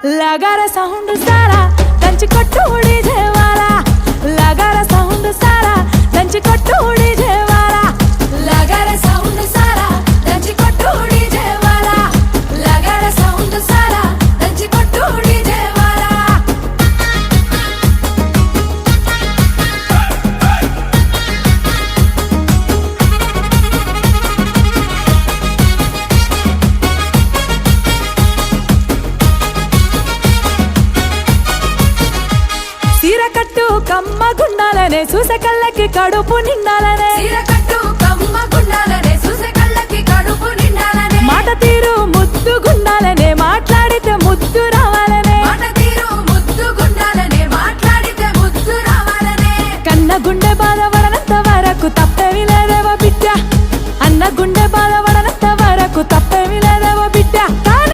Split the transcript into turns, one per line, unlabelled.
लगारा sound सारा ದಂಚಿ ಕೊಟ್ಟು ಉಳಿದೇವಾರ लगारा sound सारा ದಂಚಿ ಕೊಟ್ಟು ಉಳಿದೇವಾರ लगारा साउंड सारा ದಂಚಿ ಕೊಟ್ಟು ಉಳಿದೇವಾರ लगारा साउंड सारा ದಂಚಿ ಕೊಟ್ಟು ಉಳಿದೇವಾರ సీరకట్టు కమ్మ గుండాలనే చూసే కళ్ళకి కడుపు నిండాలనే
సీరకట్టు కమ్మ గుండాలనే చూసే కళ్ళకి కడుపు నిండాలనే
మాట తీరు ముద్దు గుండాలనే